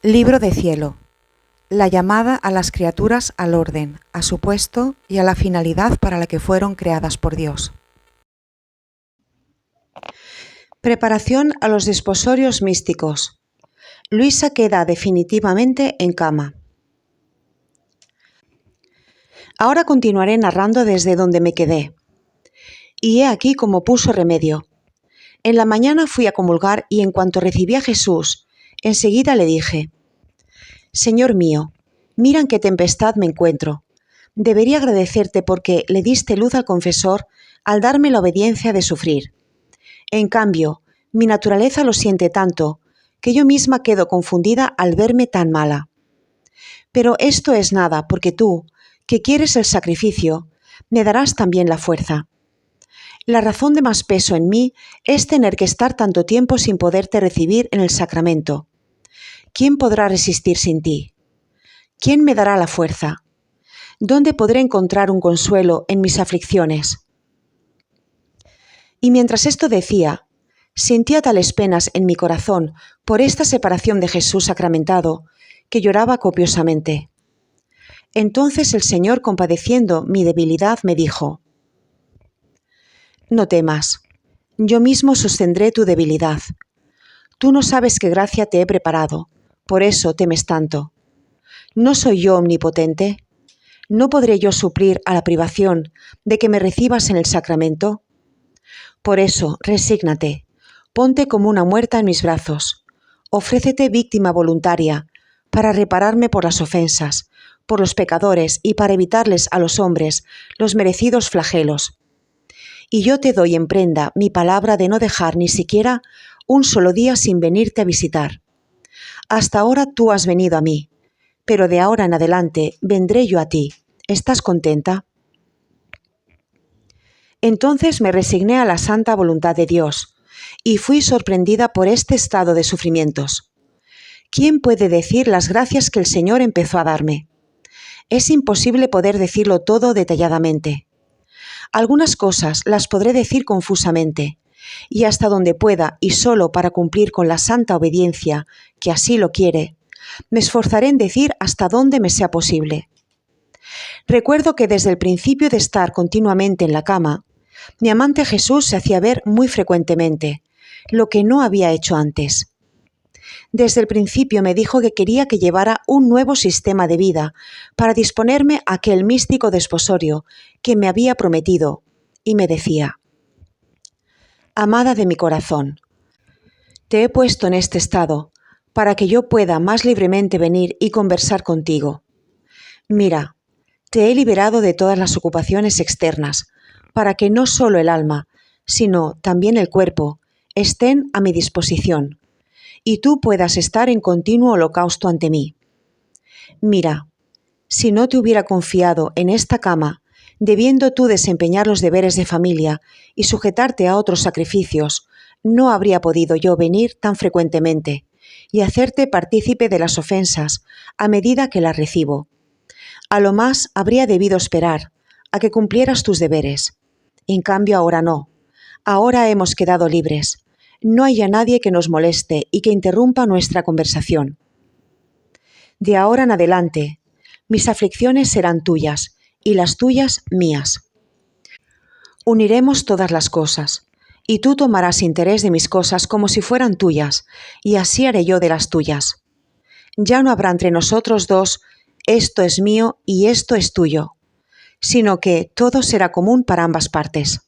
Libro de cielo. La llamada a las criaturas al orden, a su puesto y a la finalidad para la que fueron creadas por Dios. Preparación a los desposorios místicos. Luisa queda definitivamente en cama. Ahora continuaré narrando desde donde me quedé. Y he aquí cómo puso remedio. En la mañana fui a comulgar y en cuanto recibí a Jesús, enseguida le dije: Señor mío, mira en qué tempestad me encuentro. Debería agradecerte porque le diste luz al confesor al darme la obediencia de sufrir. En cambio, mi naturaleza lo siente tanto que yo misma quedo confundida al verme tan mala. Pero esto es nada, porque tú, que quieres el sacrificio, me darás también la fuerza. La razón de más peso en mí es tener que estar tanto tiempo sin poderte recibir en el sacramento. ¿Quién podrá resistir sin ti? ¿Quién me dará la fuerza? ¿Dónde podré encontrar un consuelo en mis aflicciones? Y mientras esto decía, sentía tales penas en mi corazón por esta separación de Jesús sacramentado, que lloraba copiosamente. Entonces el Señor, compadeciendo mi debilidad, me dijo: No temas, yo mismo sostendré tu debilidad. Tú no sabes qué gracia te he preparado, por eso temes tanto. ¿No soy yo omnipotente? ¿No podré yo suplir a la privación de que me recibas en el sacramento? Por eso, resígnate, ponte como una muerta en mis brazos, ofrécete víctima voluntaria, para repararme por las ofensas, por los pecadores y para evitarles a los hombres los merecidos flagelos. Y yo te doy en prenda mi palabra de no dejar ni siquiera un solo día sin venirte a visitar. Hasta ahora tú has venido a mí, pero de ahora en adelante vendré yo a ti. ¿Estás contenta? Entonces me resigné a la santa voluntad de Dios y fui sorprendida por este estado de sufrimientos. ¿Quién puede decir las gracias que el Señor empezó a darme? Es imposible poder decirlo todo detalladamente. Algunas cosas las podré decir confusamente, y hasta donde pueda, y solo para cumplir con la santa obediencia, que así lo quiere, me esforzaré en decir hasta donde me sea posible. Recuerdo que desde el principio de estar continuamente en la cama, mi amante Jesús se hacía ver muy frecuentemente, lo que no había hecho antes. Desde el principio me dijo que quería que llevara un nuevo sistema de vida para disponerme a aquel místico desposorio que me había prometido, y me decía: Amada de mi corazón, te he puesto en este estado para que yo pueda más libremente venir y conversar contigo. Mira, te he liberado de todas las ocupaciones externas, para que no solo el alma, sino también el cuerpo, estén a mi disposición, y tú puedas estar en continuo holocausto ante mí. Mira, si no te hubiera confiado en esta cama, debiendo tú desempeñar los deberes de familia y sujetarte a otros sacrificios, no habría podido yo venir tan frecuentemente y hacerte partícipe de las ofensas a medida que las recibo. A lo más habría debido esperar a que cumplieras tus deberes. En cambio ahora no. Ahora hemos quedado libres. No hay ya nadie que nos moleste y que interrumpa nuestra conversación. De ahora en adelante, mis aflicciones serán tuyas y las tuyas mías. Uniremos todas las cosas, y tú tomarás interés de mis cosas como si fueran tuyas, y así haré yo de las tuyas. Ya no habrá entre nosotros dos, esto es mío y esto es tuyo, sino que todo será común para ambas partes.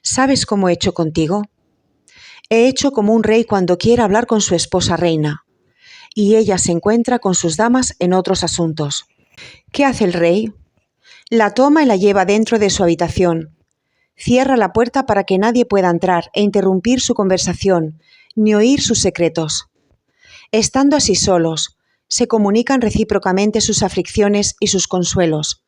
¿Sabes cómo he hecho contigo? He hecho como un rey cuando quiere hablar con su esposa reina, y ella se encuentra con sus damas en otros asuntos. ¿Qué hace el rey? La toma y la lleva dentro de su habitación. Cierra la puerta para que nadie pueda entrar e interrumpir su conversación, ni oír sus secretos. Estando así solos, se comunican recíprocamente sus aflicciones y sus consuelos,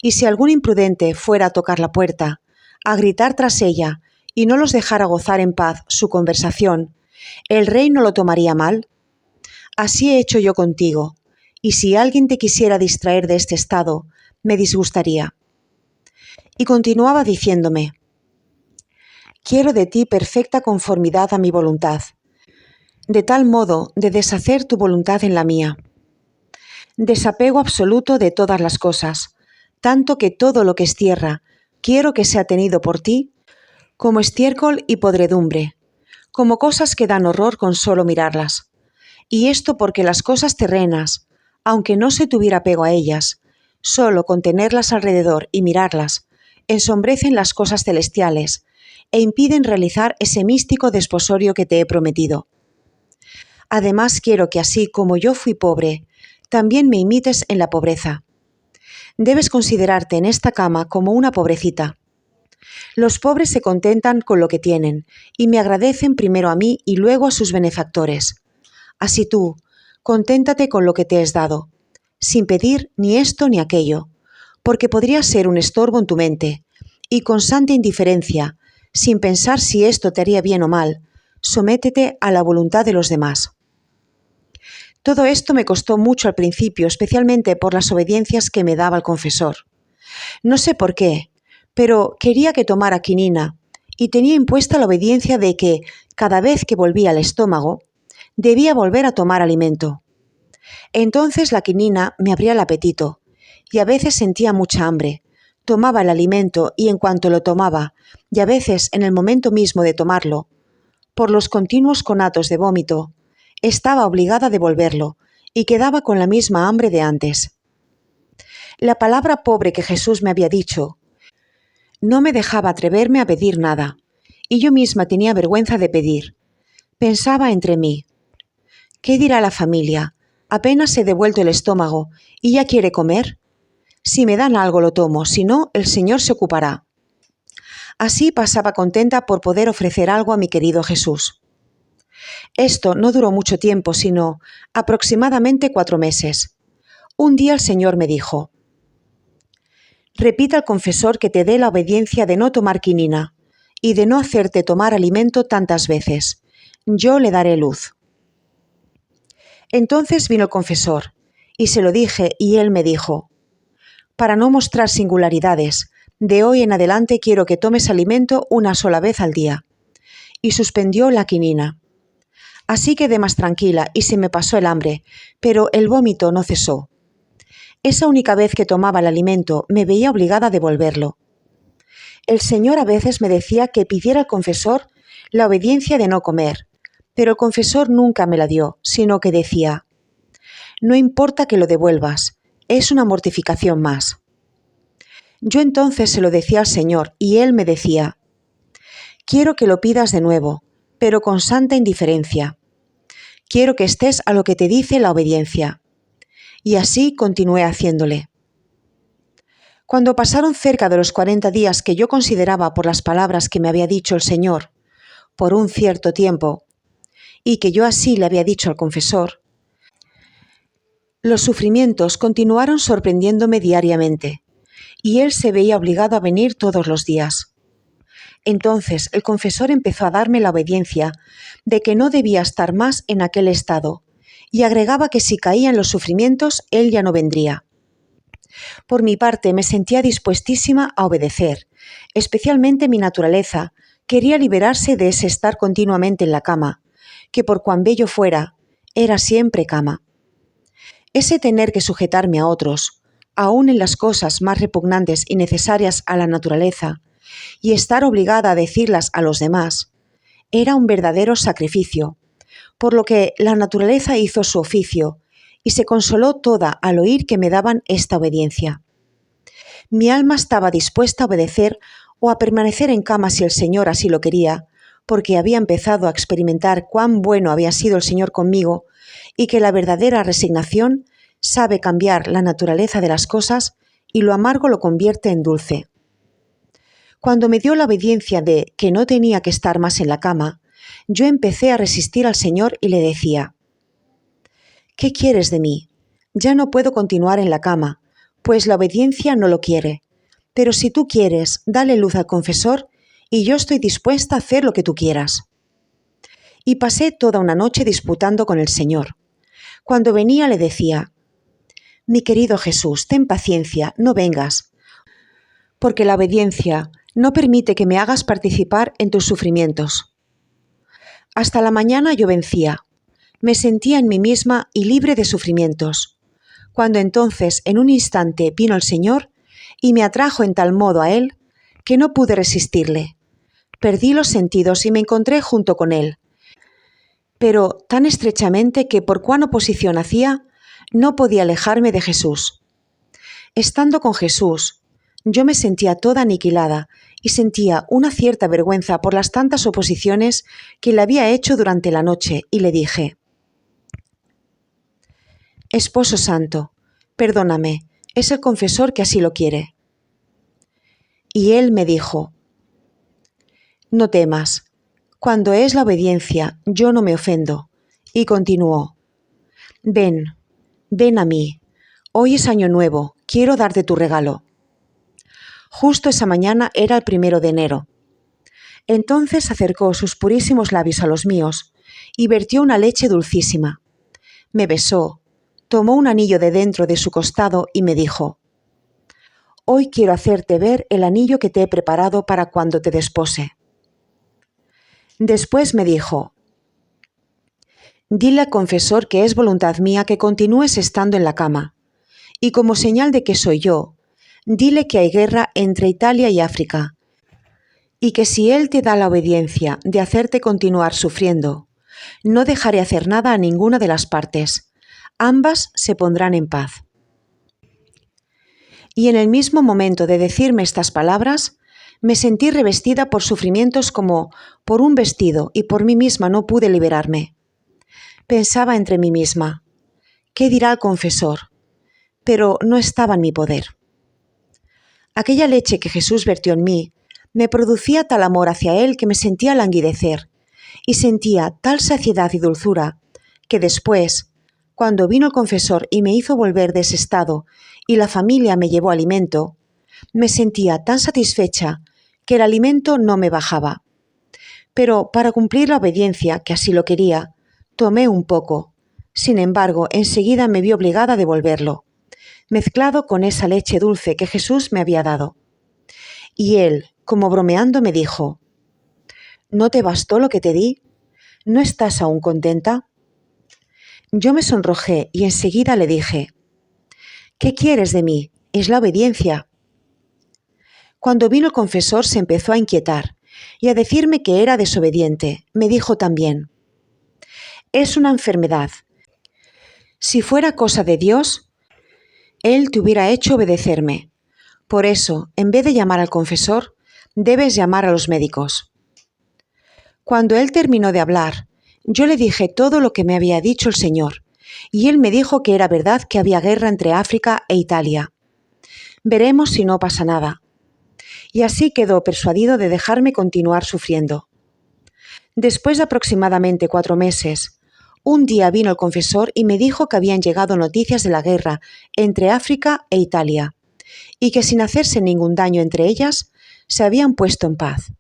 y si algún imprudente fuera a tocar la puerta, a gritar tras ella, y no los dejara gozar en paz su conversación, ¿el rey no lo tomaría mal? Así he hecho yo contigo, y si alguien te quisiera distraer de este estado, me disgustaría. Y continuaba diciéndome: Quiero de ti perfecta conformidad a mi voluntad. de tal modo de deshacer tu voluntad en la mía. Desapego absoluto de todas las cosas, tanto que todo lo que es tierra, quiero que sea tenido por ti como estiércol y podredumbre, como cosas que dan horror con solo mirarlas. Y esto porque las cosas terrenas, aunque no se tuviera apego a ellas, solo con tenerlas alrededor y mirarlas, ensombrecen las cosas celestiales e impiden realizar ese místico desposorio que te he prometido. Además, quiero que así como yo fui pobre, también me imites en la pobreza. Debes considerarte en esta cama como una pobrecita. Los pobres se contentan con lo que tienen y me agradecen primero a mí y luego a sus benefactores. Así tú, conténtate con lo que te es dado, sin pedir ni esto ni aquello, porque podría ser un estorbo en tu mente, y con santa indiferencia, sin pensar si esto te haría bien o mal, sométete a la voluntad de los demás. Todo esto me costó mucho al principio, especialmente por las obediencias que me daba el confesor. No sé por qué, pero quería que tomara quinina, y tenía impuesta la obediencia de que, cada vez que volvía al estómago, debía volver a tomar alimento. Entonces la quinina me abría el apetito, y a veces sentía mucha hambre. Tomaba el alimento y en cuanto lo tomaba, y a veces en el momento mismo de tomarlo, por los continuos conatos de vómito, estaba obligada a devolverlo y quedaba con la misma hambre de antes. La palabra pobre que Jesús me había dicho no me dejaba atreverme a pedir nada, y yo misma tenía vergüenza de pedir. Pensaba entre mí: ¿qué dirá la familia? Apenas he devuelto el estómago y ya quiere comer. Si me dan algo lo tomo, si no, el Señor se ocupará. Así pasaba contenta por poder ofrecer algo a mi querido Jesús. Esto no duró mucho tiempo, sino aproximadamente 4 meses. Un día el Señor me dijo: repita al confesor que te dé la obediencia de no tomar quinina y de no hacerte tomar alimento tantas veces. Yo le daré luz. Entonces vino el confesor, y se lo dije, y él me dijo: para no mostrar singularidades, de hoy en adelante quiero que tomes alimento una sola vez al día. Y suspendió la quinina. Así quedé más tranquila y se me pasó el hambre, pero el vómito no cesó. Esa única vez que tomaba el alimento me veía obligada a devolverlo. El Señor a veces me decía que pidiera al confesor la obediencia de no comer, pero el confesor nunca me la dio, sino que decía: no importa que lo devuelvas, es una mortificación más. Yo entonces se lo decía al Señor y Él me decía: quiero que lo pidas de nuevo, pero con santa indiferencia. Quiero que estés a lo que te dice la obediencia. Y así continué haciéndole. Cuando pasaron cerca de los 40 días que yo consideraba por las palabras que me había dicho el Señor, por un cierto tiempo, y que yo así le había dicho al confesor, los sufrimientos continuaron sorprendiéndome diariamente, y él se veía obligado a venir todos los días. Entonces el confesor empezó a darme la obediencia de que no debía estar más en aquel estado, y agregaba que si caía en los sufrimientos, él ya no vendría. Por mi parte, me sentía dispuestísima a obedecer, especialmente mi naturaleza quería liberarse de ese estar continuamente en la cama, que por cuán bello fuera, era siempre cama. Ese tener que sujetarme a otros, aun en las cosas más repugnantes y necesarias a la naturaleza, y estar obligada a decirlas a los demás, era un verdadero sacrificio, por lo que la naturaleza hizo su oficio y se consoló toda al oír que me daban esta obediencia. Mi alma estaba dispuesta a obedecer o a permanecer en cama si el Señor así lo quería, porque había empezado a experimentar cuán bueno había sido el Señor conmigo y que la verdadera resignación sabe cambiar la naturaleza de las cosas y lo amargo lo convierte en dulce. Cuando me dio la obediencia de que no tenía que estar más en la cama, yo empecé a resistir al Señor y le decía: ¿qué quieres de mí? Ya no puedo continuar en la cama, pues la obediencia no lo quiere. Pero si tú quieres, dale luz al confesor y yo estoy dispuesta a hacer lo que tú quieras. Y pasé toda una noche disputando con el Señor. Cuando venía le decía: mi querido Jesús, ten paciencia, no vengas, porque la obediencia no permite que me hagas participar en tus sufrimientos. Hasta la mañana yo vencía, Me sentía en mí misma y libre de sufrimientos. Cuando entonces, en un instante, vino el Señor y me atrajo en tal modo a Él que no pude resistirle. Perdí los sentidos y me encontré junto con Él, pero tan estrechamente que por cuán oposición hacía, no podía alejarme de Jesús. Estando con Jesús, yo me sentía toda aniquilada y sentía una cierta vergüenza por las tantas oposiciones que le había hecho durante la noche, y le dije: Esposo santo, perdóname, es el confesor que así lo quiere. Y él me dijo: No temas, cuando es la obediencia, yo no me ofendo. Y continuó: Ven, ven a mí, hoy es año nuevo, quiero darte tu regalo. Justo esa mañana era el 1 de enero. Entonces acercó sus purísimos labios a los míos y vertió una leche dulcísima. Me besó, tomó un anillo de dentro de su costado y me dijo: Hoy quiero hacerte ver el anillo que te he preparado para cuando te despose. Después me dijo: Dile al confesor que es voluntad mía que continúes estando en la cama, y como señal de que soy yo, dile que hay guerra entre Italia y África, y que si él te da la obediencia de hacerte continuar sufriendo, no dejaré hacer nada a ninguna de las partes. Ambas se pondrán en paz. Y en el mismo momento de decirme estas palabras, me sentí revestida por sufrimientos como por un vestido, y por mí misma no pude liberarme. Pensaba entre mí misma: ¿qué dirá el confesor? Pero no estaba en mi poder. Aquella leche que Jesús vertió en mí me producía tal amor hacia Él que me sentía languidecer, y sentía tal saciedad y dulzura que después, cuando vino el confesor y me hizo volver de ese estado y la familia me llevó alimento, me sentía tan satisfecha que el alimento no me bajaba. Pero para cumplir la obediencia, que así lo quería, tomé un poco. Sin embargo, enseguida me vi obligada a devolverlo, mezclado con esa leche dulce que Jesús me había dado. Y él, como bromeando, me dijo: ¿No te bastó lo que te di? ¿No estás aún contenta? Yo me sonrojé y enseguida le dije: ¿Qué quieres de mí? Es la obediencia. Cuando vino el confesor se empezó a inquietar y a decirme que era desobediente. Me dijo también: Es una enfermedad. Si fuera cosa de Dios, Él te hubiera hecho obedecerme. Por eso, en vez de llamar al confesor, debes llamar a los médicos. Cuando él terminó de hablar, yo le dije todo lo que me había dicho el Señor, y él me dijo que era verdad que había guerra entre África e Italia. Veremos si no pasa nada. Y así quedó persuadido de dejarme continuar sufriendo. Después de aproximadamente 4 meses, un día vino el confesor y me dijo que habían llegado noticias de la guerra entre África e Italia, y que sin hacerse ningún daño entre ellas, se habían puesto en paz.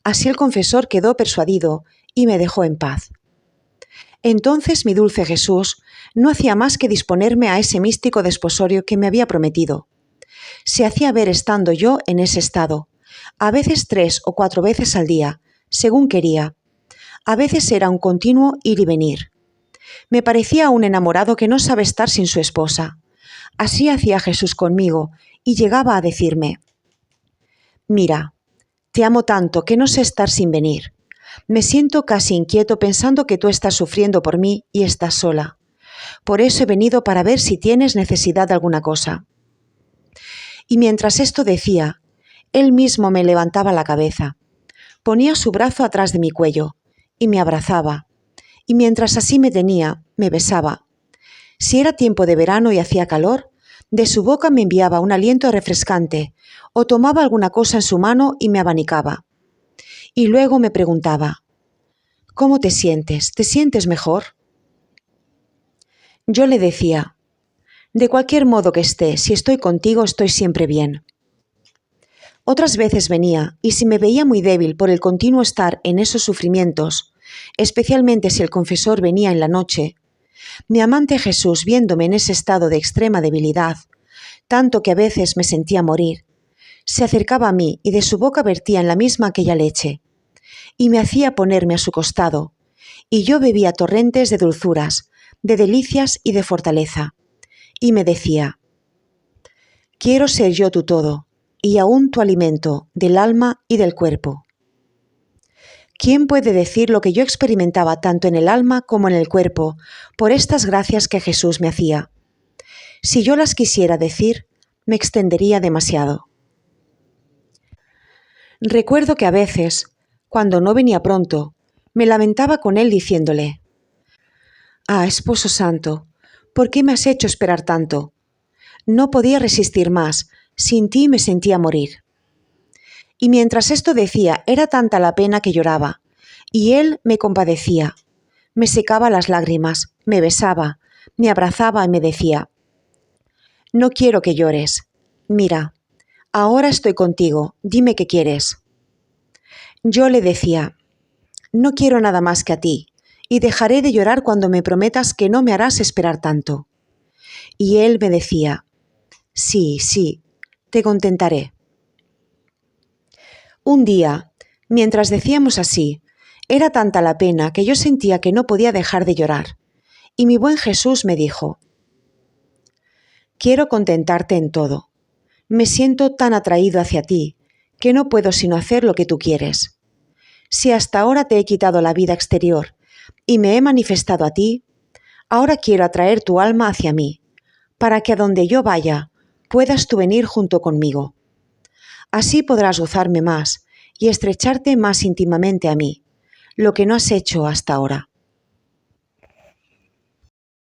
Así el confesor quedó persuadido y me dejó en paz. Entonces mi dulce Jesús no hacía más que disponerme a ese místico desposorio que me había prometido. Se hacía ver estando yo en ese estado, a veces 3 o 4 veces al día, según quería. A veces era un continuo ir y venir. Me parecía un enamorado que no sabe estar sin su esposa. Así hacía Jesús conmigo y llegaba a decirme: Mira, te amo tanto que no sé estar sin venir. Me siento casi inquieto pensando que tú estás sufriendo por mí y estás sola. Por eso he venido para ver si tienes necesidad de alguna cosa. Y mientras esto decía, él mismo me levantaba la cabeza, ponía su brazo atrás de mi cuello y me abrazaba, y mientras así me tenía, me besaba. Si era tiempo de verano y hacía calor, de su boca me enviaba un aliento refrescante, o tomaba alguna cosa en su mano y me abanicaba. Y luego me preguntaba: ¿Cómo te sientes? ¿Te sientes mejor? Yo le decía: de cualquier modo que esté, si estoy contigo estoy siempre bien. Otras veces venía, y si me veía muy débil por el continuo estar en esos sufrimientos, especialmente si el confesor venía en la noche, mi amante Jesús, viéndome en ese estado de extrema debilidad, tanto que a veces me sentía morir, se acercaba a mí y de su boca vertía en la misma aquella leche, y me hacía ponerme a su costado, y yo bebía torrentes de dulzuras, de delicias y de fortaleza. Y me decía: quiero ser yo tu todo, y aún tu alimento del alma y del cuerpo. ¿Quién puede decir lo que yo experimentaba tanto en el alma como en el cuerpo por estas gracias que Jesús me hacía? Si yo las quisiera decir, me extendería demasiado. Recuerdo que a veces, cuando no venía pronto, me lamentaba con él diciéndole: «Ah, Esposo Santo, ¿por qué me has hecho esperar tanto? No podía resistir más, sin ti me sentía morir». Y mientras esto decía, era tanta la pena que lloraba, y él me compadecía, me secaba las lágrimas, me besaba, me abrazaba y me decía: «No quiero que llores. Mira, ahora estoy contigo, dime qué quieres». Yo le decía: «No quiero nada más que a ti, y dejaré de llorar cuando me prometas que no me harás esperar tanto». Y él me decía: «Sí, sí, te contentaré». Un día, mientras decíamos así, era tanta la pena que yo sentía que no podía dejar de llorar, y mi buen Jesús me dijo: «Quiero contentarte en todo. Me siento tan atraído hacia ti, que no puedo sino hacer lo que tú quieres. Si hasta ahora te he quitado la vida exterior y me he manifestado a ti, ahora quiero atraer tu alma hacia mí, para que a donde yo vaya, puedas tú venir junto conmigo. Así podrás gozarme más y estrecharte más íntimamente a mí, lo que no has hecho hasta ahora».